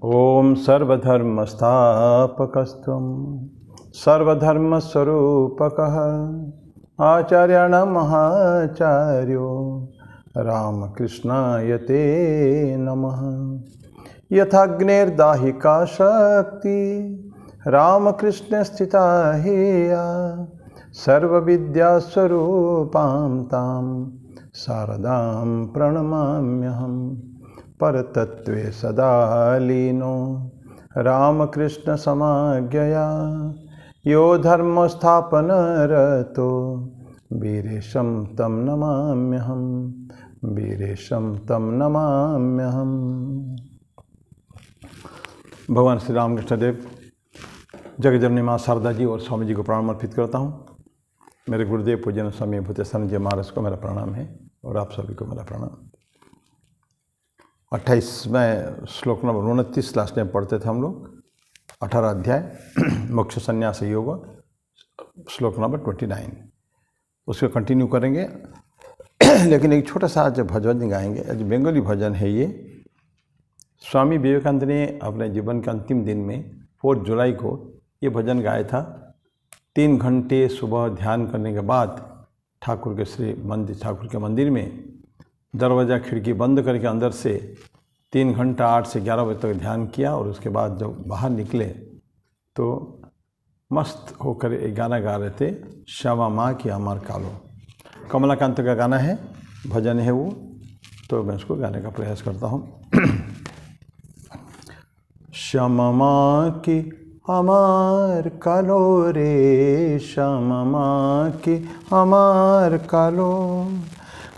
ओम सर्वधर्मस्थापकस्त्वं सर्वधर्मस्वरूपकः आचार्याणां महाचार्यो रामकृष्णाय ते नमः। यथाग्नेर्दाहिका शक्ति रामकृष्ण स्थिता हेया सर्वविद्यास्वरूपां तां शारदां प्रणमाम्यहम्। परतत्त्वे सदा लीनो रामकृष्ण समाज्ञया यो धर्मस्थापनरतो वीरेशं तं नमाम्यहम्। वीरेशं तं नमाम्यहम्। भगवान श्री रामकृष्ण देव, जगजननी माँ शारदा जी और स्वामी जी को प्रणाम अर्पित करता हूँ। मेरे गुरुदेव पूजन स्वामी भूतेश्वर जी महाराज को मेरा प्रणाम है और आप सभी को मेरा प्रणाम। 28वें श्लोक नंबर 29 लास्ट टाइम पढ़ते थे हम लोग। 18 अध्याय मोक्ष संन्यास योग, श्लोक नंबर 29 उसको कंटिन्यू करेंगे। लेकिन एक छोटा सा आज भजन गाएंगे। आज बंगाली भजन है ये। स्वामी विवेकानंद ने अपने जीवन के अंतिम दिन में 4 जुलाई को ये भजन गाया था। 3 घंटे सुबह ध्यान करने के बाद ठाकुर के मंदिर में दरवाज़ा खिड़की बंद करके अंदर से 3 घंटा 8 से 11 बजे तक ध्यान किया और उसके बाद जब बाहर निकले तो मस्त होकर एक गाना गा रहे थे, श्यामा माँ की अमर कालो। कमलाकांत का गाना है, भजन है वो, तो मैं उसको गाने का प्रयास करता हूँ। श्यामा माँ की अमर कालो रे, श्यामा माँ की अमर कालो।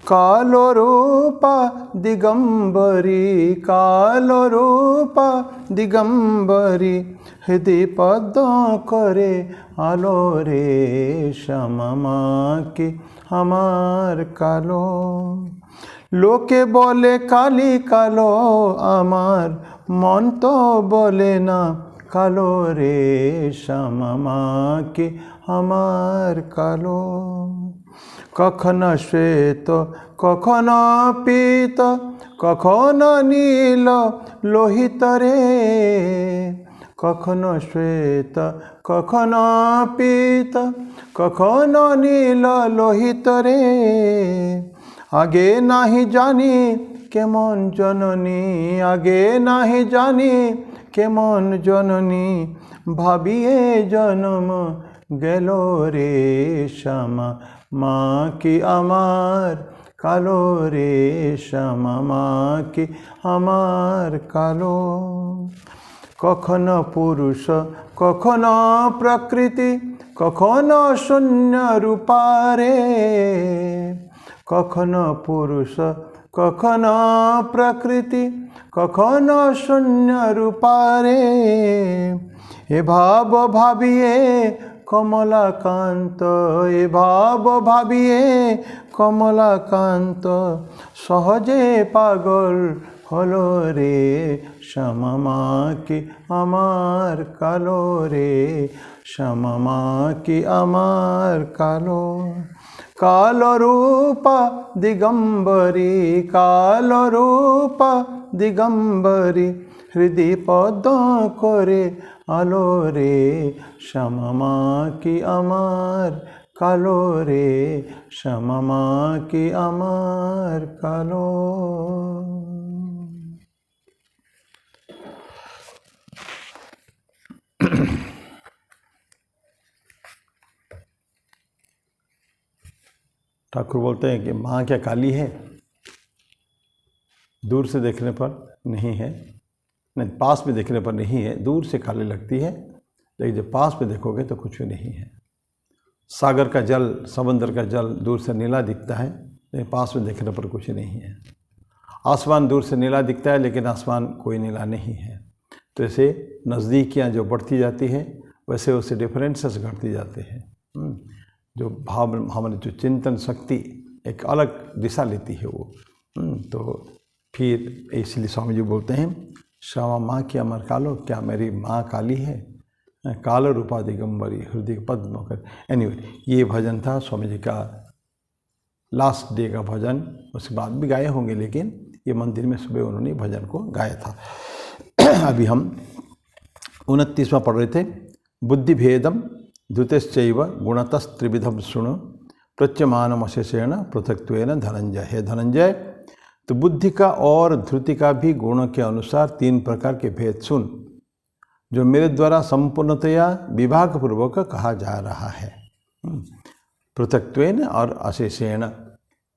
कालो रूपा दिगंबरी, कालो रूपा दिगंबरी, हृदय पद्म करे आलो रे, श्यामा माँ की हमार कालो। लोके बोले काली कालो, आमार मन तो बोले ना कालो रे, श्यामा माँ की हमार कालो। कखनो श्वेत कखनो पीत कखनो नील लोहित रे, कखनो श्वेत कखनो पीत कखनो नील लोहित रे। आगे नहीं जानी केमन जननी, आगे नहीं जानी केमन जननी, भाबिए जन्म गेलो रे, श्यामा माँ की अमर कालो रे, श्यामा माँ की अमर कालो। कखनो पुरुष कखनो प्रकृति कखनो शून्य रूपा रे, कखनो पुरुष कखनो प्रकृति कखनो शून्य रूपा रे। हे भाव भाबिए कमलाकांत, ए भाव भाबिए कमलाकांत, सहजे पागल हलो रे, श्यामा माँ की अमर कालो रे, श्यामा माँ की अमर कालो। कालो रूपा दिगंबरी, कालो रूपा दिगंबरी, हृदय पद्म करे आलो रे, श्यामा माँ की अमर कालो रे, श्यामा माँ की अमर कालो। ठाकुर बोलते हैं कि माँ क्या काली है? दूर से देखने पर नहीं है, नहीं पास में देखने पर नहीं है। दूर से काली लगती है, लेकिन जब पास में देखोगे तो कुछ भी नहीं है। सागर का जल, समंदर का जल दूर से नीला दिखता है, लेकिन पास में देखने पर कुछ नहीं है। आसमान दूर से नीला दिखता है, लेकिन आसमान कोई नीला नहीं है। तो ऐसे नज़दीकियाँ जो बढ़ती जाती है, वैसे वैसे डिफरेंसेस घटती जाते हैं। जो भाव, हमारी जो चिंतन शक्ति एक अलग दिशा लेती है वो। तो फिर इसलिए स्वामी जी बोलते हैं, श्यामा माँ की अमर कालो, क्या मेरी माँ काली है? काल रूपा दिगंबरी, हृदय पद्म कर। एनीवे, ये भजन था स्वामी जी का लास्ट डे का भजन। उसके बाद भी गाए होंगे, लेकिन ये मंदिर में सुबह उन्होंने भजन को गाया था। अभी हम 29वां पढ़ रहे थे। बुद्धि भेदम द्युतिश्चैव गुणतस्त्रिविधम शृणु प्रच्यमानम अशेषेण पृथक्त्वेन धनंजय। हे धनंजय, तो बुद्धि का और धृति का भी गुणों के अनुसार 3 प्रकार के भेद सुन, जो मेरे द्वारा संपूर्णतया विभागपूर्वक कहा जा रहा है। पृथक्त्वेन और अशेषेण।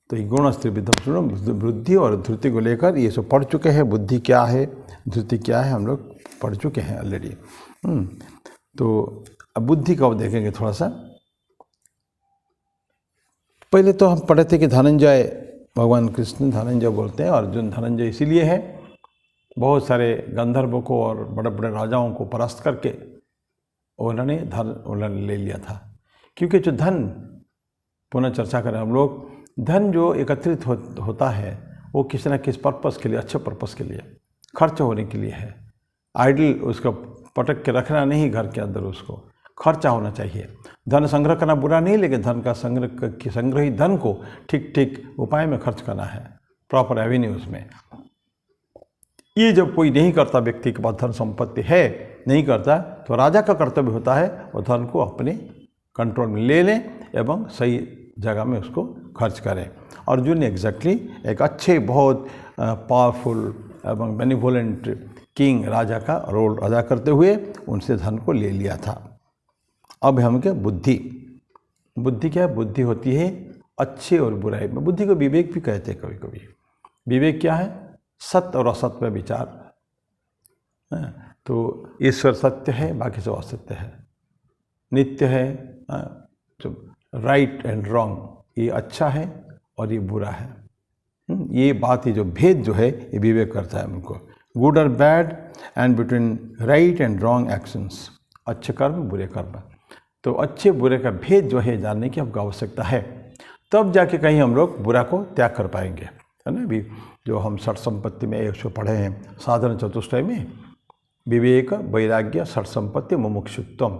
तो ये गुण त्रिविधम सुनो, बुद्धि और धृति को लेकर ये सब पढ़ चुके हैं। बुद्धि क्या है, धृति क्या है, हम लोग पढ़ चुके हैं ऑलरेडी। तो अब बुद्धि का देखेंगे थोड़ा सा। पहले तो हम पढ़े थे कि धनंजय, भगवान कृष्ण धनंजय बोलते हैं। अर्जुन धनंजय इसीलिए है, बहुत सारे गंधर्वों को और बड़े बड़े राजाओं को परास्त करके उन्होंने ले लिया था। क्योंकि जो धन, पुनः चर्चा करें हम लोग, धन जो एकत्रित होता है वो किसी न किसी पर्पस के लिए, अच्छे पर्पस के लिए, खर्च होने के लिए है। आइडल उसको पटक के रखना नहीं, घर के अंदर उसको खर्चा होना चाहिए। धन संग्रह करना बुरा नहीं, लेकिन धन का संग्रहित धन को ठीक ठीक उपाय में खर्च करना है, प्रॉपर एवेन्यूज में। ये जब कोई नहीं करता, व्यक्ति के पास धन संपत्ति है, नहीं करता, तो राजा का कर्तव्य होता है वो धन को अपने कंट्रोल में ले लें एवं सही जगह में उसको खर्च करें। अर्जुन ने एग्जैक्टली एक अच्छे, बहुत पावरफुल एवं बेनिवोलेंट किंग, राजा का रोल अदा करते हुए उनसे धन को ले लिया था। अब हम क्या, बुद्धि। बुद्धि क्या है? बुद्धि होती है अच्छे और बुराई में। बुद्धि को विवेक भी कहते हैं कभी कभी। विवेक क्या है? सत्य और असत्य में विचार। तो ईश्वर सत्य है, बाकी सब असत्य है। नित्य है, जो राइट एंड रॉन्ग, ये अच्छा है और ये बुरा है। ये बात, ये जो भेद जो है, ये विवेक करता है हमको। गुड और bad and between right and wrong actions, अच्छे कर्म बुरे कर्म। तो अच्छे बुरे का भेद जो है जानने की हमको आवश्यकता है, तब जाके कहीं हम लोग बुरा को त्याग कर पाएंगे, है ना। अभी जो हम षट संपत्ति में एक पढ़े हैं, साधन चतुष्टय में, विवेक, वैराग्य, षट संपत्ति, मुमुक्षुत्वम।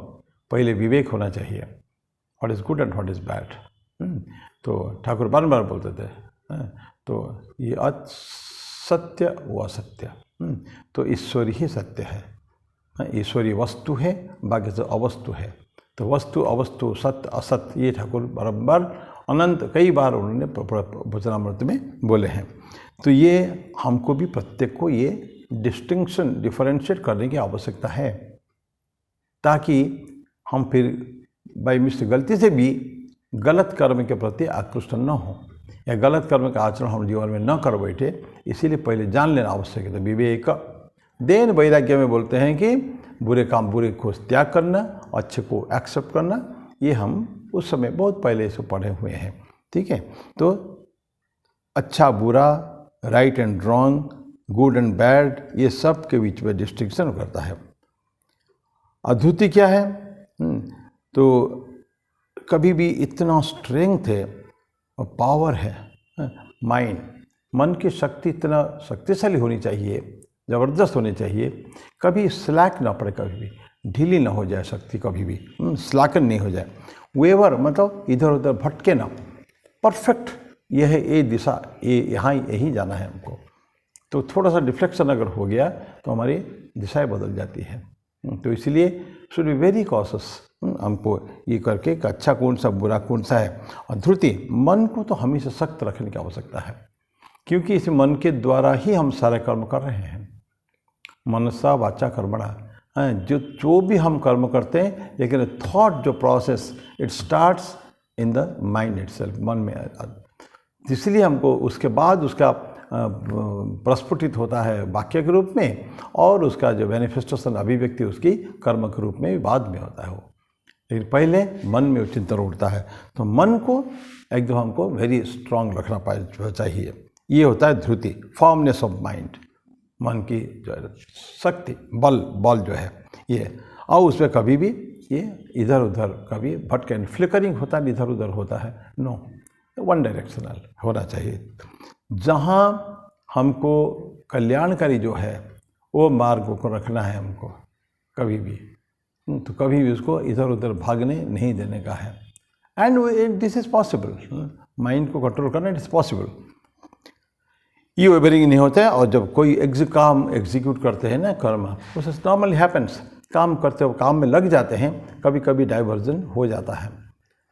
पहले विवेक होना चाहिए, what is good and what is bad. तो ठाकुर बार बार बोलते थे। तो ये असत्य वो असत्य, तो ईश्वरी ही सत्य है, ईश्वरी वस्तु है, बाकी सब अवस्तु है। तो वस्तु अवस्तु, सत्य असत्य, ये ठाकुर बारंबार अनंत कई बार उन्होंने वचनामृत में बोले हैं। तो ये हमको भी, प्रत्येक को ये डिस्टिंक्शन, डिफरेंशिएट करने की आवश्यकता है, ताकि हम फिर बाई मिस्टेक, गलती से भी गलत कर्म के प्रति आकृष्ट न हो, या गलत कर्म का आचरण हम जीवन में न कर बैठे। इसीलिए पहले जान लेना आवश्यक है। तो विवेक, देन वैराग्य में बोलते हैं कि बुरे काम, बुरे को त्याग करना, अच्छे को एक्सेप्ट करना। ये हम उस समय बहुत पहले से पढ़े हुए हैं, ठीक है। तो अच्छा बुरा, right and wrong, good and bad, ये सब के बीच में डिस्टिंक्शन करता है। अद्भुति क्या है? तो कभी भी इतना स्ट्रेंथ है और पावर है माइंड, मन की शक्ति इतना शक्तिशाली होनी चाहिए, ज़बरदस्त होनी चाहिए, कभी स्लैक ना पड़े, कभी भी ढीली ना हो जाए शक्ति, कभी भी स्लैकन नहीं हो जाए, वेवर मतलब इधर उधर भटके ना, परफेक्ट यह है, ये दिशा, ये यहाँ यही जाना है हमको। तो थोड़ा सा डिफ्लेक्शन अगर हो गया तो हमारी दिशाएं बदल जाती है। तो इसलिए शुड बी वेरी कॉशियस हमको ये करके कि अच्छा कौन सा, बुरा कौन सा है। और धृति, मन को तो हमेशा सख्त रखने की आवश्यकता है, क्योंकि इस मन के द्वारा ही हम सारे कर्म कर रहे हैं। मनसा वाचा कर्मणा, जो भी हम कर्म करते हैं, लेकिन थॉट जो process, it starts in the mind itself, मन में। इसलिए हमको उसके बाद उसका प्रस्फुटित होता है वाक्य के रूप में, और उसका जो मैनिफेस्टेशन, अभिव्यक्ति उसकी कर्म के रूप में बाद में होता है वो। लेकिन पहले मन में वो चिंतन उठता है। तो मन को एकदम हमको वेरी स्ट्रांग रखना चाहिए। ये होता है धृति, फॉर्मनेस ऑफ माइंड, मन की जो शक्ति, बल जो है ये। और उसमें कभी भी ये इधर उधर कभी भटके, फ्लिकरिंग होता है, इधर उधर होता है, नो, वन डायरेक्शनल होना चाहिए। जहाँ हमको कल्याणकारी जो है वो मार्ग को रखना है हमको कभी भी, तो कभी भी उसको इधर उधर भागने नहीं देने का है। And this is possible, mind को कंट्रोल करना इट इज़ पॉसिबल। ये वेवरिंग नहीं होता है। और जब कोई काम एग्जीक्यूट करते हैं ना, कर्म, उसे नॉर्मली हैपन्स, काम करते हो काम में लग जाते हैं, कभी कभी डाइवर्जन हो जाता है,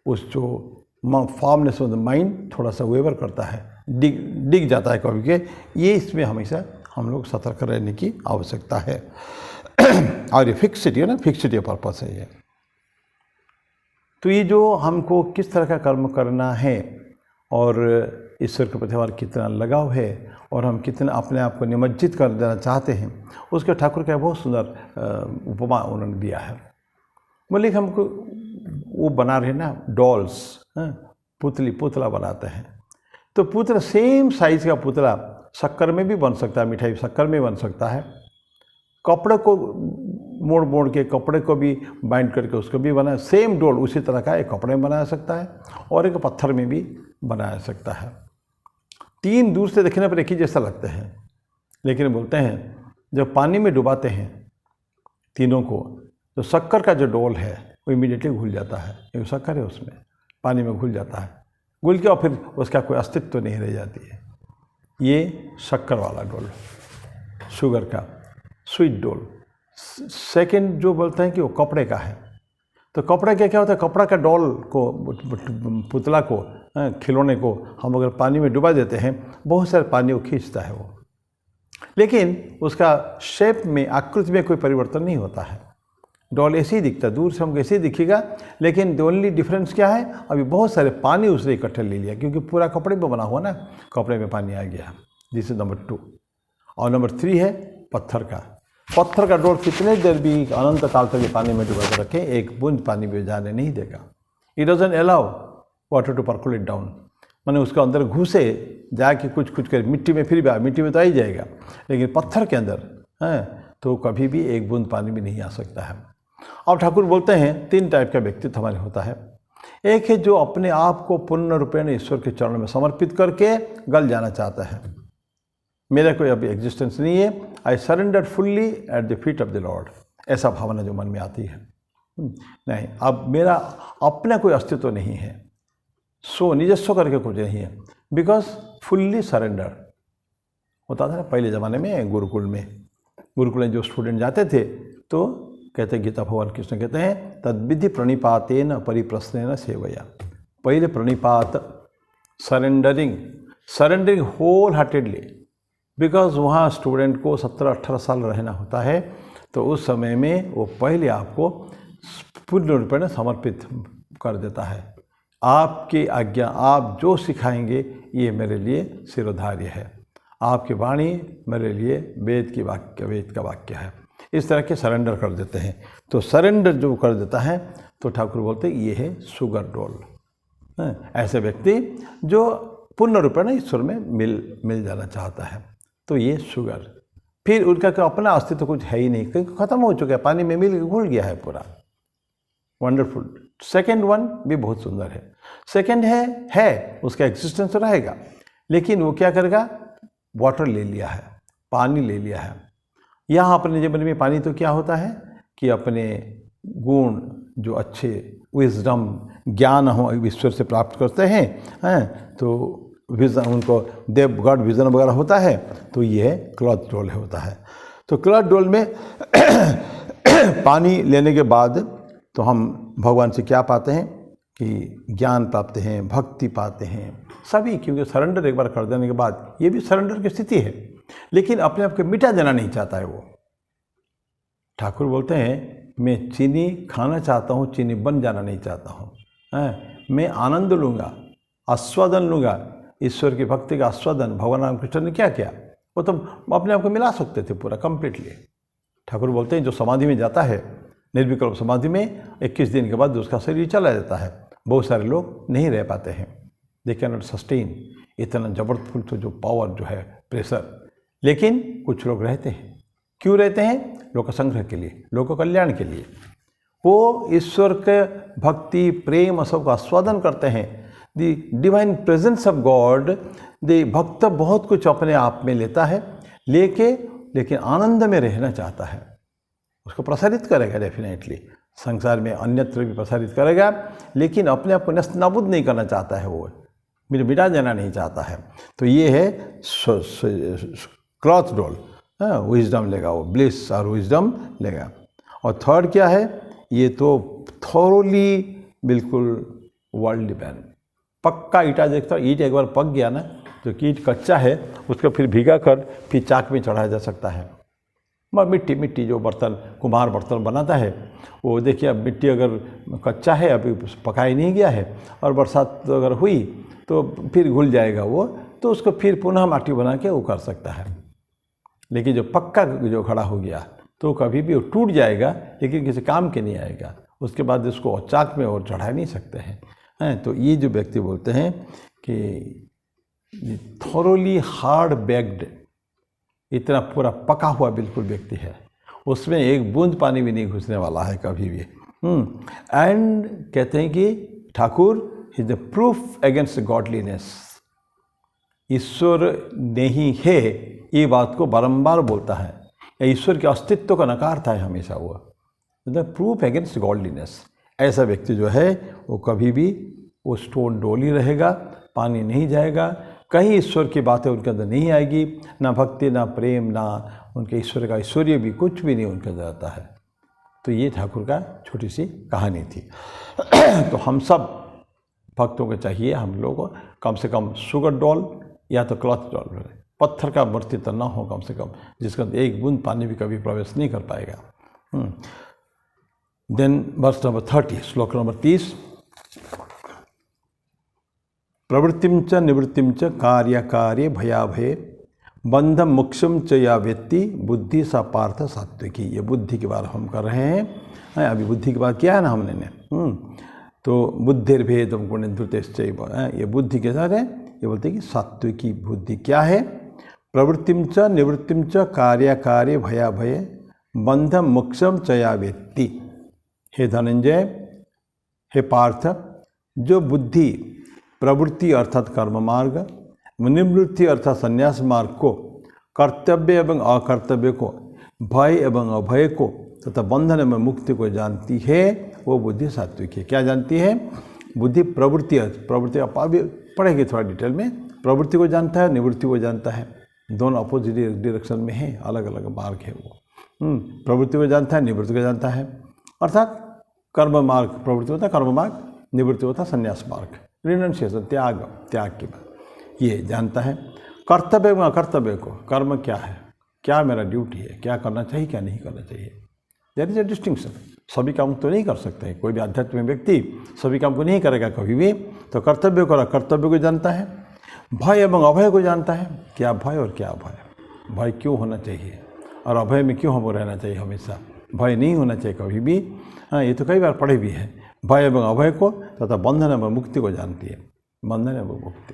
उस जो फॉर्मनेस ऑफ द माइंड थोड़ा सा वेवर करता है, डिग जाता है कभी के। ये इसमें हमेशा हम लोग सतर्क रहने की आवश्यकता है। और ये फिक्सिटी है ना, फिक्सिटी पर्पस है ये। तो ये जो हमको किस तरह का कर्म करना है और ईश्वर के प्रति हमारा कितना लगाव है और हम कितना अपने आप को निमज्जित कर देना चाहते हैं, उसके ठाकुर का बहुत सुंदर उपमा उन्होंने दिया है। बोले कि हमको वो बना रहे ना डॉल्स, पुतला बनाते हैं, तो पुतला सेम साइज़ का पुतला शक्कर में भी बन सकता है, मिठाई शक्कर में बन सकता है, कपड़े को मोड़ के कपड़े को भी बाइंड करके उसको भी बना, सेम डोल उसी तरह का एक कपड़े में बनाया सकता है और एक पत्थर में भी बनाया सकता है। तीन दूर से देखने पर एक ही जैसा लगते हैं, लेकिन बोलते हैं जब पानी में डुबाते हैं तीनों को, तो शक्कर का जो डोल है वो इमीडिएटली घुल जाता है, क्योंकि शक्कर है उसमें, पानी में घुल जाता है, घुल के और फिर उसका कोई अस्तित्व नहीं रह जाती है। ये शक्कर वाला डोल, शुगर का स्वीट डोल। सेकंड जो बोलते हैं कि वो कपड़े का है, तो कपड़े का क्या होता है, कपड़ा का डॉल को, पुतला को, खिलौने को हम अगर पानी में डुबा देते हैं, बहुत सारे पानी वो खींचता है वो, लेकिन उसका शेप में, आकृति में कोई परिवर्तन नहीं होता है। डॉल ऐसे ही दिखता है, दूर से हमको ऐसे ही दिखेगा, लेकिन द ओनली डिफरेंस क्या है, अभी बहुत सारे पानी उसने इकट्ठे ले लिया, क्योंकि पूरा कपड़े में बना हुआ ना, कपड़े में पानी आ गया। This is number 2। और नंबर 3 है पत्थर का। पत्थर का डोल कितने देर भी अनंत काल तक पानी में डुबा कर रखें, एक बूंद पानी में जाने नहीं देगा। It doesn't allow water to percolate down, माने उसके अंदर घुसे जाके कुछ कर मिट्टी में, फिर भी मिट्टी में तो आ ही जाएगा, लेकिन पत्थर के अंदर तो कभी भी एक बूंद पानी भी नहीं आ सकता है। अब ठाकुर बोलते हैं 3 टाइप का व्यक्तित्व हमारे होता है। एक है जो अपने आप को पूर्ण रूपेण ईश्वर के चरणों में समर्पित करके गल जाना चाहता है, मेरा कोई अभी एग्जिस्टेंस नहीं है, I surrender fully at the feet of the Lord, ऐसा भावना जो मन में आती है। नहीं, अब मेरा अपना कोई अस्तित्व नहीं है, सो निजस्व करके कुछ नहीं है, बिकॉज फुल्ली सरेंडर होता था ना पहले ज़माने में। गुरुकुल में जो स्टूडेंट जाते थे तो कहते, गीता भगवान कृष्ण कहते हैं, तद्विधि प्रणिपातेन परिप्रश्नेन सेवया। पहले प्रणिपात, सरेंडरिंग होल हार्टेडली, बिकॉज वहाँ स्टूडेंट को 17-18 साल रहना होता है, तो उस समय में वो पहले आपको पूर्ण रूप में समर्पित कर देता है। आपकी आज्ञा, आप जो सिखाएंगे ये मेरे लिए शिरोधार्य है, आपकी वाणी मेरे लिए वेद का वाक्य है, इस तरह के सरेंडर कर देते हैं। तो सरेंडर जो कर देता है, तो ठाकुर बोलते हैं ये है शुगर डोल। ऐसे व्यक्ति जो पूर्ण रूप में ईश्वर में मिल जाना चाहता है, तो ये शुगर। फिर उनका अपना अस्तित्व कुछ है ही नहीं, क्योंकि खत्म हो चुका है, पानी में मिल घुल गया है पूरा। वंडरफुल। सेकेंड वन भी बहुत सुंदर है। सेकेंड है उसका एग्जिस्टेंस रहेगा, लेकिन वो क्या करेगा, वाटर ले लिया है, पानी ले लिया है। यहाँ अपने जीवन में पानी तो क्या होता है कि अपने गुण जो अच्छे विजडम ज्ञान हो ईश्वर से प्राप्त करते हैं, तो विजन उनको देव गॉड विजन वगैरह होता है, तो ये क्लॉथ डोल होता है। तो क्लॉथ डोल में पानी लेने के बाद तो हम भगवान से क्या पाते हैं कि ज्ञान पाते हैं, भक्ति पाते हैं सभी, क्योंकि सरेंडर एक बार कर देने के बाद ये भी सरेंडर की स्थिति है, लेकिन अपने आप को मिटा देना नहीं चाहता है वो। ठाकुर बोलते हैं मैं चीनी खाना चाहता हूँ, चीनी बन जाना नहीं चाहता हूँ। मैं आनंद लूँगा, आस्वादन लूँगा, ईश्वर की भक्ति का आस्वादन। भगवान रामकृष्ण ने क्या किया, वो तो अपने आप को मिला सकते थे पूरा कंप्लीटली। ठाकुर बोलते हैं जो समाधि में जाता है, निर्विकल्प समाधि में, 21 दिन के बाद उसका शरीर चला जाता है। बहुत सारे लोग नहीं रह पाते हैं, दे कैन नॉट सस्टेन इतना जबरदस्त जो पावर जो है, प्रेशर। लेकिन कुछ लोग रहते हैं। क्यों रहते हैं? लोक संग्रह के लिए, लोक कल्याण के लिए। वो ईश्वर के भक्ति प्रेम सबका आस्वादन करते हैं, the divine presence of God. The भक्त बहुत कुछ अपने आप में लेता है, लेकिन आनंद में रहना चाहता है, उसको प्रसारित करेगा डेफिनेटली, संसार में अन्यत्र भी प्रसारित करेगा, लेकिन अपने आप को नष्ट नाबूद नहीं करना चाहता है। वो मिटा देना नहीं चाहता है। तो ये है क्लॉथ डॉल, विजडम लेगा वो, ब्लिस और विजडम लेगा। और थर्ड क्या है, ये तो थोरली बिल्कुल वर्ल्डली मैन, पक्का ईटा देखता, ईट एक बार पक गया ना, जो ईट कच्चा है उसको फिर भिगा कर फिर चाक में चढ़ाया जा सकता है। मिट्टी जो बर्तन कुम्हार बर्तन बनाता है वो देखिए, अब मिट्टी अगर कच्चा है, अभी पकाई नहीं गया है और बरसात अगर हुई तो फिर घुल जाएगा वो, तो उसको फिर पुनः माटी बना के वो कर सकता है। लेकिन जो पक्का जो खड़ा हो गया तो कभी भी वो टूट जाएगा, लेकिन किसी काम के नहीं आएगा। उसके बाद इसको चाक में और चढ़ा नहीं सकते हैं। तो ये जो व्यक्ति बोलते हैं कि थोरोली हार्ड बेक्ड, इतना पूरा पका हुआ बिल्कुल व्यक्ति है, उसमें एक बूंद पानी भी नहीं घुसने वाला है कभी भी। एंड कहते हैं कि Thakur is the proof against godliness, ईश्वर नहीं है ये बात को बारंबार बोलता है, या ईश्वर के अस्तित्व का नकारता है हमेशा वो, द प्रूफ अगेंस्ट गॉडलीनेस। ऐसा व्यक्ति जो है वो कभी भी वो स्टोन डोल ही रहेगा, पानी नहीं जाएगा, कहीं ईश्वर की बातें उनके अंदर नहीं आएगी, ना भक्ति ना प्रेम ना उनके ईश्वर का ऐश्वर्य भी कुछ भी नहीं उनके अंदर आता है। तो ये ठाकुर का छोटी सी कहानी थी। तो हम सब भक्तों को चाहिए, हम लोग को कम से कम शुगर डॉल या तो क्लॉथ डॉल, पत्थर का मूर्ति तो ना हो कम से कम, जिसका एक बूंद पानी भी कभी प्रवेश नहीं कर पाएगा। देन वर्स नंबर 30, श्लोक नंबर 30, प्रवृत्तिम च निवृत्तिम च कार्य भयाभये बंधम मोक्षम च या व्यक्ति बुद्धि सा पार्थ सात्विकी। ये बुद्धि की बात हम कर रहे हैं। अभी बुद्धि की बात किया है ना हमने तो बुद्धिर्भेदम गुणेन्द्रुतेश्चैव, ये बुद्धि के साथ है। ये बोलते हैं कि सात्विकी बुद्धि क्या है, प्रवृत्तिम च निवृत्तिम च कार्य भयाभये बंधम मोक्षम च या व्यक्ति। हे धनंजय, हे पार्थ, जो बुद्धि प्रवृत्ति अर्थात कर्म मार्ग, निवृत्ति अर्थात संन्यास मार्ग को, कर्तव्य एवं अकर्तव्य को, भय एवं अभय को तथा बंधन एवं मुक्ति को जानती है, वो बुद्धि सात्विक है। क्या जानती है? बुद्धि प्रवृत्ति अभी पढ़ेगी थोड़ा डिटेल में। प्रवृत्ति को जानता है, निवृत्ति को जानता है, दोनों अपोजिट डायरेक्शन में है, अलग अलग मार्ग है वो। प्रवृत्ति को जानता है, निवृत्ति को जानता है, अर्थात कर्म मार्ग, प्रवृत्ति होता है कर्म मार्ग, निवृत्ति होता है संन्यास मार्ग, रिनंसिएशन त्याग की बात ये जानता है। कर्तव्य एवं अकर्तव्य को, कर्म क्या है, क्या मेरा ड्यूटी है, क्या करना चाहिए क्या नहीं करना चाहिए, देयर इज ए डिस्टिंक्शन। सभी काम तो नहीं कर सकते, कोई भी आध्यात्मिक व्यक्ति सभी काम को नहीं करेगा कभी भी, तो कर्तव्य को कर्तव्य को जानता है। भय एवं अभय को जानता है, क्या भय और क्या अभय, भय क्यों होना चाहिए और अभय में क्यों हम रहना चाहिए, हमेशा भय नहीं होना चाहिए कभी भी। हाँ, ये तो कई बार पढ़े भी है। भय एवं अभय को तथा बंधन एवं मुक्ति को जानती है। बंधन एवं मुक्ति,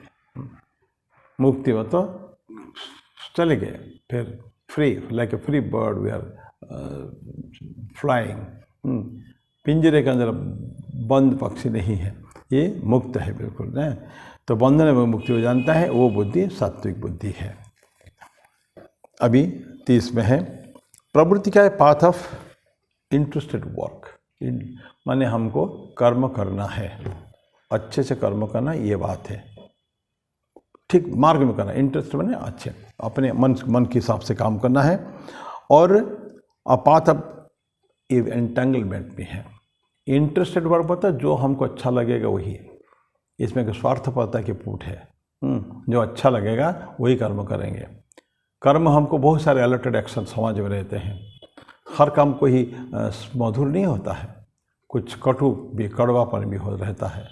मुक्ति में तो चले गए फिर free, like a free bird we are flying. पिंजरे के अंदर बंद पक्षी नहीं है, ये मुक्त है बिल्कुल ना। तो बंधन एवं मुक्ति को जानता है, वो बुद्धि सात्विक बुद्धि है। अभी 30 में है, प्रवृत्ति का है पाथ ऑफ इंटरेस्टेड वर्क, माने हमको कर्म करना है, अच्छे से कर्म करना, ये बात है। ठीक मार्ग में करना, इंटरेस्ट माने अच्छे, अपने मन के हिसाब से काम करना है। और अपाथ ऑफ एंटेंगलमेंट में है। इंटरेस्टेड वर्क पता है जो हमको अच्छा लगेगा वही, इसमें एक स्वार्थ पता कि फूट है। जो अच्छा लगेगा वही कर्म करेंगे। कर्म हमको बहुत सारे अलर्टेड एक्शन समाज में रहते हैं, हर काम को ही मधुर नहीं होता है, कुछ कटु भी, कड़वापन भी हो रहता है,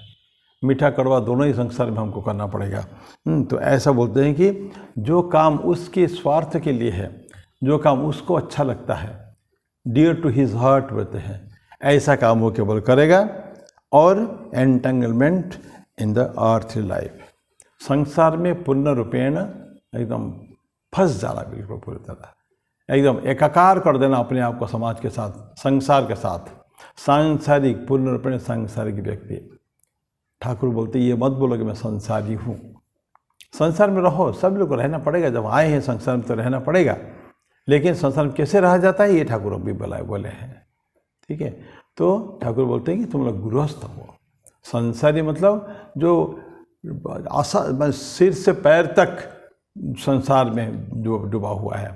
मीठा कड़वा दोनों ही संसार में हमको करना पड़ेगा। तो ऐसा बोलते हैं कि जो काम उसके स्वार्थ के लिए है, जो काम उसको अच्छा लगता है, डियर टू हिज हार्ट बोलते हैं, ऐसा काम वो केवल करेगा। और entanglement in the earthly life, संसार में पूर्ण रूपेण एकदम फंस जाना, बिल्कुल पूरी तरह एकदम एकाकार कर देना अपने आप को समाज के साथ, संसार के साथ, सांसारिक, पूर्ण रूपेण सांसारिक व्यक्ति। ठाकुर बोलते ये मत बोलो कि मैं संसारी हूँ। संसार में रहो, सब लोग को रहना पड़ेगा, जब आए हैं संसार में तो रहना पड़ेगा, लेकिन संसार में कैसे रहा जाता है ये ठाकुर अभी बोले हैं। ठीक है, तो ठाकुर बोलते हैं कि तुम लोग गृहस्थ हो। संसारी मतलब जो सिर से पैर तक संसार में जो डूबा हुआ है,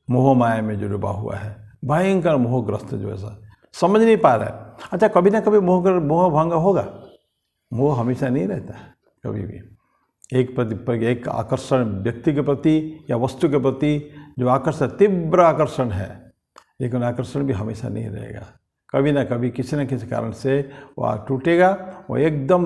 मोह माया में जो डूबा हुआ है, भयंकर मोहग्रस्त जो ऐसा समझ नहीं पा रहा है। अच्छा, कभी ना कभी मोह भंग होगा। मोह हमेशा नहीं रहता है, कभी भी एक आकर्षण व्यक्ति के प्रति या वस्तु के प्रति जो आकर्षण, तीव्र आकर्षण है, लेकिन आकर्षण भी हमेशा नहीं रहेगा। कभी ना कभी किसी न किसी कारण से वो टूटेगा, वो एकदम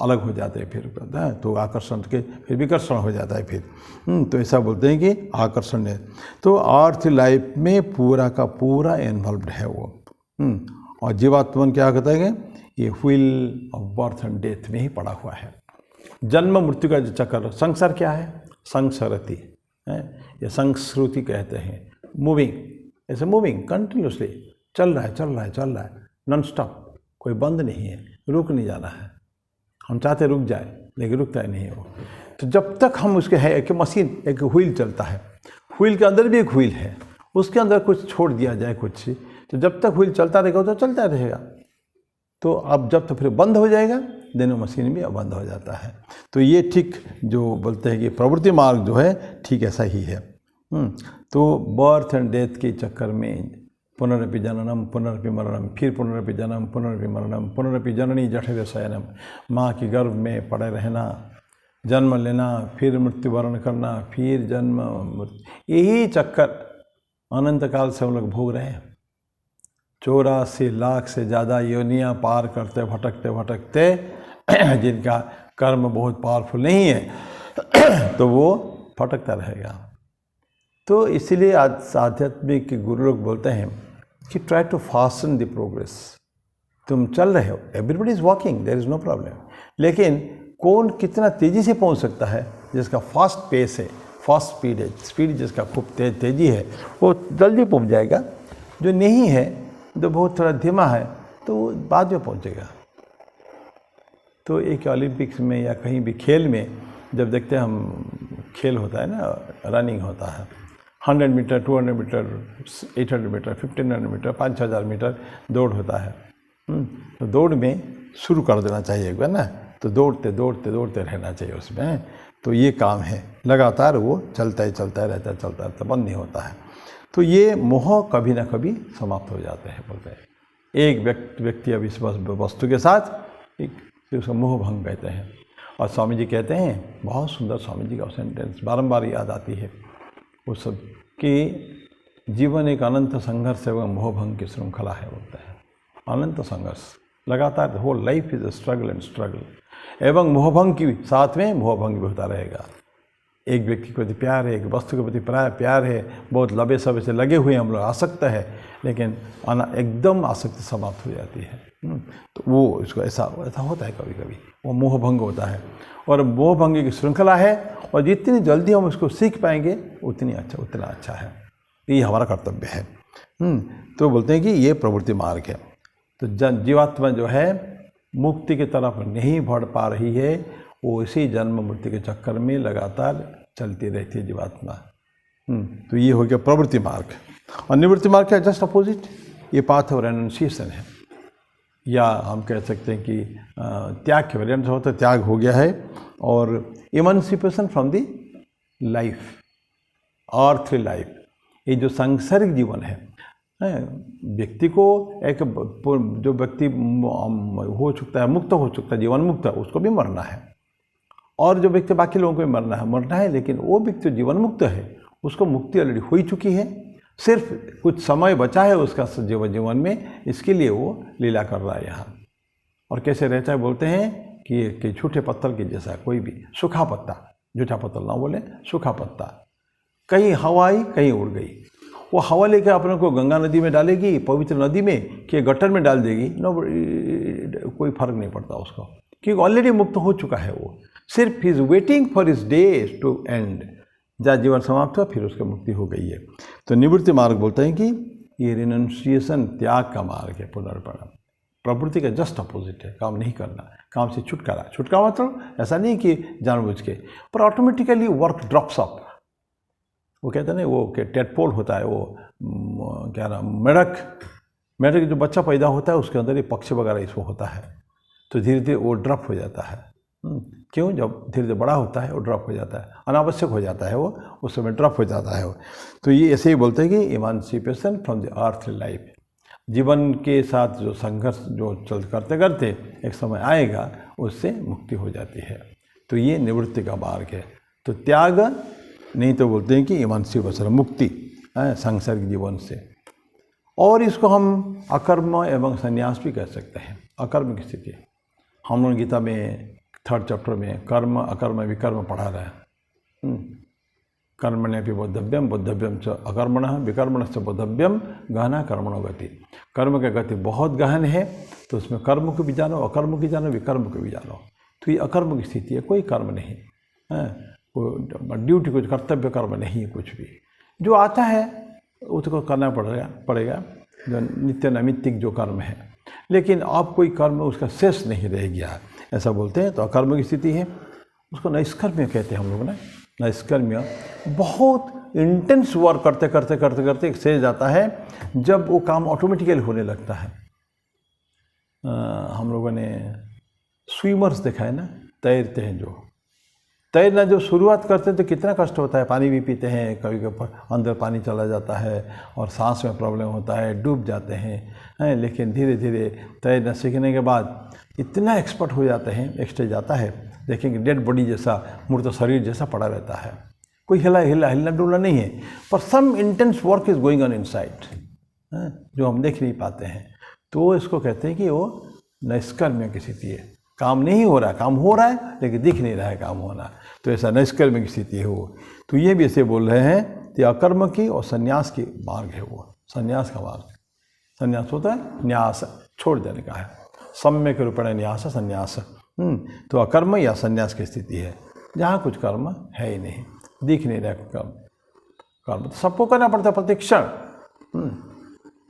अलग हो जाते हैं फिर, तो आकर्षण के फिर विकर्षण हो जाता है फिर। तो ऐसा बोलते हैं कि आकर्षण है। तो अर्थ लाइफ में पूरा का पूरा इन्वॉल्व्ड है वो। और जीवात्मा क्या कहता है कि ये wheel of birth and death में ही पड़ा हुआ है। जन्म मृत्यु का जो चक्कर, संसार क्या है? संसरति है, ये संस्कृति कहते हैं। मूविंग, ऐसे मूविंग कंटिन्यूसली चल रहा है नॉन स्टॉप, कोई बंद नहीं है, रुक नहीं जाना है। हम चाहते रुक जाए लेकिन रुकता ही नहीं है वो। तो जब तक हम उसके है एक मशीन, एक व्हील चलता है, व्हील के अंदर भी एक व्हील है, उसके अंदर कुछ छोड़ दिया जाए कुछ, तो जब तक व्हील चलता रहेगा तो चलता रहेगा। तो अब जब तो फिर बंद हो जाएगा, दोनों मशीन भी बंद हो जाता है। तो ये ठीक जो बोलते हैं कि प्रवृत्ति मार्ग जो है ठीक ऐसा ही है। तो बर्थ एंड डेथ के चक्कर में पुनरपि जननम पुनरपि मरणम, फिर पुनरपि जन्म पुनरपि मरणम, पुनरपि जननी जठर शयनम, माँ के गर्भ में पड़े रहना, जन्म लेना, फिर मृत्युवरण करना, फिर जन्म मृत्यु, यही चक्कर अनंत काल से हम लोग भोग रहे हैं। 84 लाख से ज़्यादा योनियाँ पार करते भटकते जिनका कर्म बहुत पावरफुल नहीं है तो वो भटकता रहेगा। तो इसीलिए आज आध्यात्मिक गुरु लोग बोलते हैं कि try to fasten the progress. तुम चल रहे हो, everybody is walking, there is no problem, लेकिन कौन कितना तेज़ी से पहुंच सकता है, जिसका फास्ट पेस है, फास्ट स्पीड है, स्पीड जिसका खूब तेज़ी है वो जल्दी पहुंच जाएगा। जो नहीं है, जो बहुत थोड़ा धीमा है, तो वो बाद में पहुंचेगा। तो एक ओलंपिक्स में या कहीं भी खेल में जब देखते हैं हम, खेल होता है ना, रनिंग होता है, 100 metre, 200 metre, 800 metre, 1500 metre, 5000 metre दौड़ होता है। तो दौड़ में शुरू कर देना चाहिए एक बार ना, तो दौड़ते रहना चाहिए उसमें। तो ये काम है, लगातार वो चलता रहता, बंद नहीं होता है। तो ये मोह कभी ना कभी समाप्त हो जाते हैं, बोलते हैं। एक व्यक्ति अब इस वस्तु के साथ एक, उसका मोह भंग कहते हैं। और स्वामी जी कहते हैं, बहुत सुंदर स्वामी जी का सेंटेंस बारंबार याद आती है वो सब, कि जीवन एक अनंत संघर्ष एवं मोहभंग की श्रृंखला है, बोलते हैं। अनंत संघर्ष, लगातार whole life is struggle and struggle. एवं मोहभंग की साथ में मोहभंग भी होता रहेगा। एक व्यक्ति के प्रति प्यार है, एक वस्तु के प्रति प्यार है, बहुत लंबे समय से लगे हुए हम लोग, आसक्त है, लेकिन एकदम आसक्ति समाप्त हो जाती है। तो वो इसको ऐसा होता है कभी कभी, वो मोहभंग होता है। और मोहभंग की श्रृंखला है, और जितनी जल्दी हम उसको सीख पाएंगे उतना अच्छा है। ये हमारा कर्तव्य है। तो बोलते हैं कि ये प्रवृत्ति मार्ग है। तो जीवात्मा जो है मुक्ति की तरफ नहीं बढ़ पा रही है, वो इसी जन्म मृत्यु के चक्कर में लगातार चलती रहती है जीवात्मा। तो ये हो गया प्रवृत्ति मार्ग। और निवृत्ति मार्ग क्या, जस्ट अपोजिट, ये पाथ ऑफ रेनंसिएशन है, या हम कह सकते हैं कि त्याग के वेरिएंट होता है, त्याग हो गया है। और इमांसिपेशन from the life, earthly life, ये जो सांसारिक जीवन है, व्यक्ति को एक जो व्यक्ति हो चुका है, मुक्त हो चुका है, जीवन मुक्त है, उसको भी मरना है। और जो व्यक्ति, बाकी लोगों को भी मरना है, लेकिन वो व्यक्ति जीवन मुक्त है, उसको मुक्ति ऑलरेडी हो ही चुकी है, सिर्फ कुछ समय बचा है उसका जीवन में, इसके लिए वो लीला कर रहा है यहाँ। और कैसे रहता है, बोलते हैं कि झूठे पत्थर के जैसा, कोई भी सूखा पत्ता, झूठा पत्थर ना बोले, सूखा पत्ता, कहीं हवा आई कहीं उड़ गई, वो हवा लेकर अपने को गंगा नदी में डालेगी, पवित्र नदी में, कि गटर में डाल देगी, नो, कोई फर्क नहीं पड़ता उसको, क्योंकि ऑलरेडी मुक्त हो चुका है वो। सिर्फ is waiting for his days to end, जहाँ जीवन समाप्त हुआ फिर उसकी मुक्ति हो गई है। तो निवृत्ति मार्ग बोलते हैं कि ये रिनंसिएशन, त्याग का मार्ग है, पुनर्पण। प्रवृत्ति का जस्ट अपोजिट है, काम नहीं करना, काम से छुटकारा। छुटकारा मतलब ऐसा नहीं कि जानबूझ के, पर ऑटोमेटिकली वर्क ड्रॉप्स अप। वो कहते हैं ना, वो टेडपोल होता है, वो क्या नाम, मेढक जो बच्चा पैदा होता है उसके अंदर ये पक्षी वगैरह इसमें होता है, तो धीरे धीरे वो ड्रॉप हो जाता है, क्यों? जब धीरे धीरे बड़ा होता है वो ड्रॉप हो जाता है, अनावश्यक हो जाता है, वो उस समय ड्रॉप हो जाता है वो। तो ये ऐसे ही बोलते हैं कि इमांसिपेशन फ्रॉम द अर्थली लाइफ, जीवन के साथ जो संघर्ष जो चल करते करते एक समय आएगा, उससे मुक्ति हो जाती है। तो ये निवृत्ति का मार्ग है। तो त्याग नहीं तो बोलते हैं कि इमांसिपेशन, मुक्ति सांसारिक जीवन से। और इसको हम अकर्म एवं संन्यास भी कह सकते हैं। अकर्म की स्थिति, हम लोग गीता में 3rd चैप्टर में कर्म अकर्म विकर्म पढ़ा रहे हैं। कर्मण्यपि बोद्धव्यम, बोद्धव्यम च अकर्मणः, विकर्मणश्च बोद्धव्यम, गहना कर्मणो गति। कर्म की गति बहुत गहन है, तो उसमें कर्म को भी जानो, अकर्म को जानो, विकर्म को भी जानो। तो ये अकर्म की स्थिति है, कोई कर्म नहीं है, ड्यूटी कुछ कर्तव्य कर्म नहीं है, कुछ भी जो आता है उसको करना पड़ेगा, जो नित्य नैमित्तिक जो कर्म है। लेकिन अब कोई कर्म उसका शेष नहीं रह गया, ऐसा बोलते हैं। तो अकर्म की स्थिति है, उसको नैष्कर्म्य कहते हैं हम लोग ना। नैष्कर्म्य बहुत इंटेंस वर्क करते करते करते करते एक स्टेज आता है जब वो काम ऑटोमेटिकली होने लगता है। हम लोगों ने स्विमर्स देखा है ना, तैरते हैं जो, तैरना जो शुरुआत करते हैं तो कितना कष्ट होता है, पानी भी पीते हैं, कभी कभी अंदर पानी चला जाता है और सांस में प्रॉब्लम होता है, डूब जाते हैं। लेकिन धीरे धीरे तैरना सीखने के बाद इतना एक्सपर्ट हो जाते हैं, एक स्टेज आता है, देखेंगे डेड बॉडी जैसा, मूर्त शरीर जैसा पड़ा रहता है, कोई हिलना डुलना नहीं है, पर some intense work is going on inside, जो हम देख नहीं पाते हैं। तो इसको कहते हैं कि वो नैष्कर्म्य की स्थिति है। काम नहीं हो रहा, काम हो रहा है लेकिन दिख नहीं रहा है काम होना, तो ऐसा नैष्कर्म्य की स्थिति है वो। तो ये भी ऐसे बोल रहे हैं कि अकर्म की और संन्यास की मार्ग है वो, संन्यास का मार्ग। संन्यास होता है न्यास, छोड़ देने का है, सम्यक रूपेण न्यास संन्यास। तो अकर्म या संन्यास की स्थिति है जहाँ कुछ कर्म है ही नहीं, दिख नहीं रहा कर्म तो सबको करना पड़ता है प्रतिक्षण।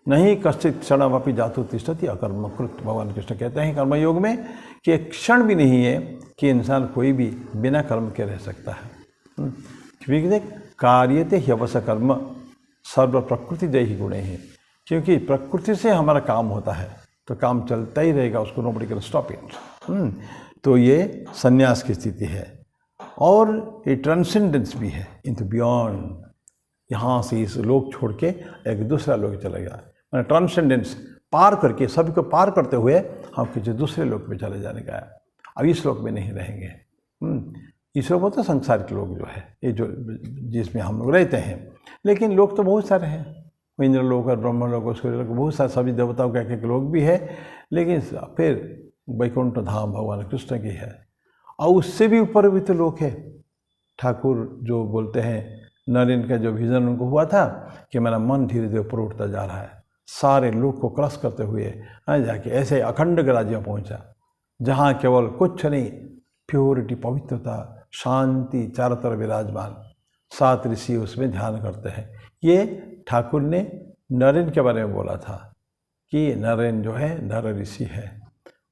नहीं कश्चित क्षणमपि जातु तिष्ठति अकर्मकृत। भगवान कृष्ण कहते हैं कर्मयोग में कि एक क्षण भी नहीं है कि इंसान कोई भी बिना कर्म के रह सकता है। क्योंकि कार्यते ह्यवश कर्म सर्व प्रकृति जय ही गुणे हैं, क्योंकि प्रकृति से हमारा काम होता है तो काम चलता ही रहेगा, उसको नोबडी कैन स्टॉप इट। तो ये संन्यास की स्थिति है। और ये ट्रांसेंडेंस भी है, इनटू बियॉन्ड, यहाँ से इस लोक छोड़ के एक दूसरा लोक चला गया, मैंने ट्रांसेंडेंस पार करके, सभी को पार करते हुए हम किसी दूसरे लोक में चले जाने का है। अब इस लोक में नहीं रहेंगे। इस लोक मतलब संसारिक लोक जो है, ये जो जिसमें हम लोग रहते हैं। लेकिन लोग तो बहुत सारे हैं, इंद्र लोक और ब्रह्म लोक, उसके लोक बहुत सारे, सभी देवताओं के एक लोक भी है। लेकिन फिर वैकुंठ धाम भगवान कृष्ण की है, और उससे भी ऊपर भी तो लोक है। ठाकुर जो बोलते हैं, नरेन का जो विजन उनको हुआ था कि मेरा मन धीरे धीरे ऊपर उठता जा रहा है, सारे लोग को क्रॉस करते हुए जाके ऐसे अखंड राज्य में पहुंचा, जहाँ केवल कुछ नहीं, प्योरिटी, पवित्रता, शांति चारों तरफ विराजमान, 7 ऋषि उसमें ध्यान करते हैं। ये ठाकुर ने नरेन के बारे में बोला था कि नरेन जो है नर ऋषि है।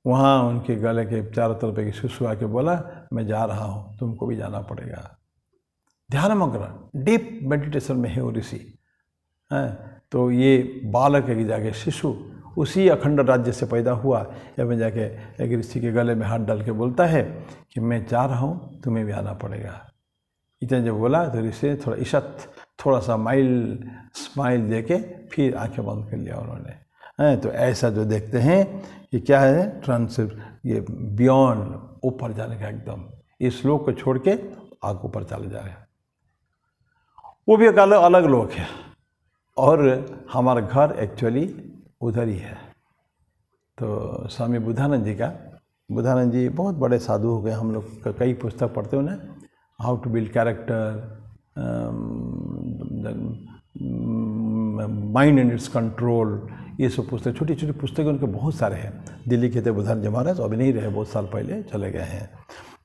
वहाँ उनके गले के चारों तरफ एक शिशु आके बोला, मैं जा रहा हूँ, तुमको भी जाना पड़ेगा। ध्यानमग्न डीप मेडिटेशन में है वो ऋषि। तो ये बालक एक जाके शिशु उसी अखंड राज्य से पैदा हुआ, एवं जाके एक ऋषि के गले में हाथ डाल के बोलता है कि मैं जा रहा हूँ, तुम्हें भी आना पड़ेगा। इतना जब बोला तो ऋषि ने थोड़ा ईशत, थोड़ा सा स्माइल दे के फिर आँखें बंद कर लिया उन्होंने। तो ऐसा जो देखते हैं कि क्या है, ये बियॉन्ड, ऊपर जाने का, एकदम इस लोक को छोड़ के आगे ऊपर चले जा रहे हैं। वो भी एक अलग लोक है, और हमारा घर एक्चुअली उधर ही है। तो स्वामी बुधानंद जी बहुत बड़े साधु हो गए। हम लोग कई पुस्तक पढ़ते हो ना, how to build character, mind and its control, ये सब पुस्तक, छोटी छोटी पुस्तकें उनके बहुत सारे हैं। दिल्ली के थे बुधानंद जी महाराज, तो अभी नहीं रहे, बहुत साल पहले चले गए हैं।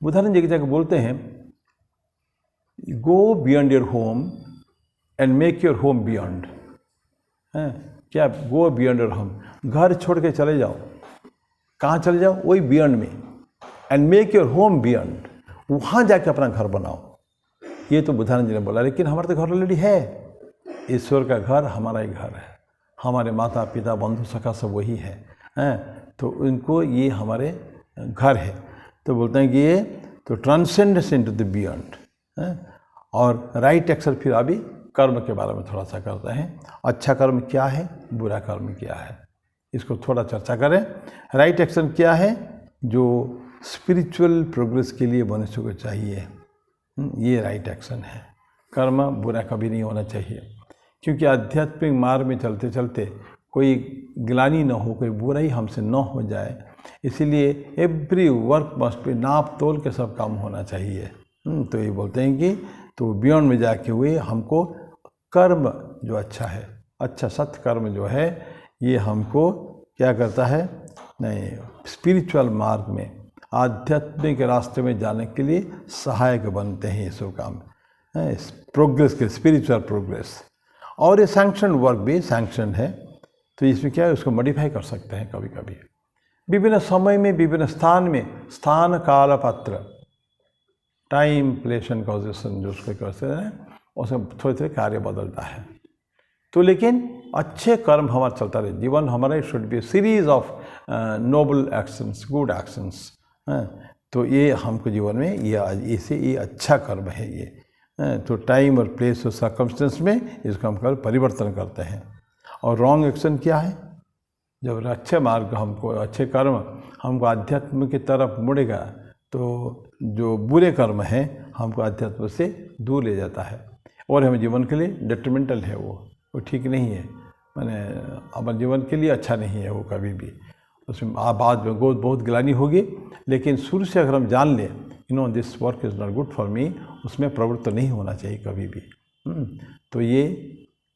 बुधानंद जी की जगह बोलते हैं, go beyond your home and make your home beyond. क्या? गो बियॉन्ड योर होम, घर छोड़ के चले जाओ। कहाँ चले जाओ? वही बियॉन्ड में, and make your home beyond, वहाँ जाके अपना घर बनाओ। ये तो बुधानंद जी ने बोला। लेकिन हमारा तो घर ऑलरेडी है, ईश्वर का घर हमारा ही घर है, हमारे माता पिता बंधु सखा सब वही है। तो उनको ये हमारे घर है। तो बोलते हैं कि ये तो ट्रांसेंडेंस इनटू द बियॉन्ड। और राइट एक्शन फिर अभी कर्म के बारे में थोड़ा सा करते हैं। अच्छा कर्म क्या है, बुरा कर्म क्या है, इसको थोड़ा चर्चा करें। राइट एक्शन क्या है, जो स्पिरिचुअल प्रोग्रेस के लिए मनुष्य को चाहिए, ये राइट एक्शन है। कर्म बुरा कभी नहीं होना चाहिए, क्योंकि आध्यात्मिक मार्ग में चलते चलते कोई ग्लानि न हो, कोई बुराई हमसे न हो जाए, इसीलिए एवरी वर्क मस्ट बी नाप तोल के सब काम होना चाहिए। तो ये बोलते हैं कि तो बियॉन्ड में जाके हुए हमको कर्म जो अच्छा है, अच्छा सत्य कर्म जो है, ये हमको क्या करता है, नहीं स्पिरिचुअल मार्ग में आध्यात्मिक रास्ते में जाने के लिए सहायक बनते हैं ये सब काम, प्रोग्रेस के, स्पिरिचुअल प्रोग्रेस। और ये सैंक्शन वर्क भी सैंक्शन है, तो इसमें क्या है, उसको मॉडिफाई कर सकते हैं कभी कभी विभिन्न समय में, विभिन्न स्थान में, स्थान काल पात्र, टाइम प्लेस एंड कॉजेशन जो उसको करते हैं, उसमें थोड़े थोड़े कार्य बदलता है। तो लेकिन अच्छे कर्म हमारा चलता रहे, जीवन हमारा should be series of noble actions, good actions. तो ये हमको जीवन में ये अच्छा कर्म है ये। तो टाइम और प्लेस और सर्कमस्टेंस में इसको हम कर परिवर्तन करते हैं। और रॉन्ग एक्शन क्या है, जब अच्छे मार्ग हमको, अच्छे कर्म हमको अध्यात्म की तरफ मुड़ेगा, तो जो बुरे कर्म हैं हमको अध्यात्म से दूर ले जाता है और हमें जीवन के लिए डेट्रीमेंटल है, वो ठीक नहीं है, मैंने हमारे जीवन के लिए अच्छा नहीं है वो कभी भी। उसमें बाद में बहुत ग्लानि होगी, लेकिन शुरू से अगर हम जान लें this work is not good for me, उसमें प्रवृत्त नहीं होना चाहिए कभी भी। तो ये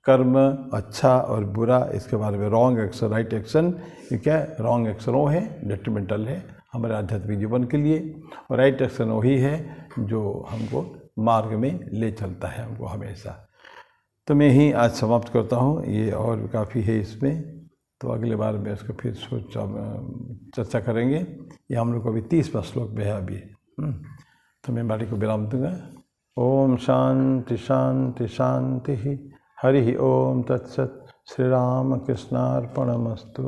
कर्म अच्छा और बुरा, इसके बारे में रॉन्ग एक्शन राइट एक्शन, ये क्या है, रॉन्ग एक्शन वो है डेट्रीमेंटल है हमारे आध्यात्मिक जीवन के लिए, और राइट एक्शन वही है जो हमको मार्ग में ले चलता है हमको हमेशा। तो मैं ही आज समाप्त करता हूँ, ये और काफ़ी है इसमें, तो अगले बार में इसको फिर चर्चा करेंगे। ये हम लोग को अभी 30वां श्लोक में है अभी। तो मैं बारी को विराम दूंगा। ओम शांति शांति शांति। हरि ओम तत्सत। श्री राम कृष्णार्पणमस्तु।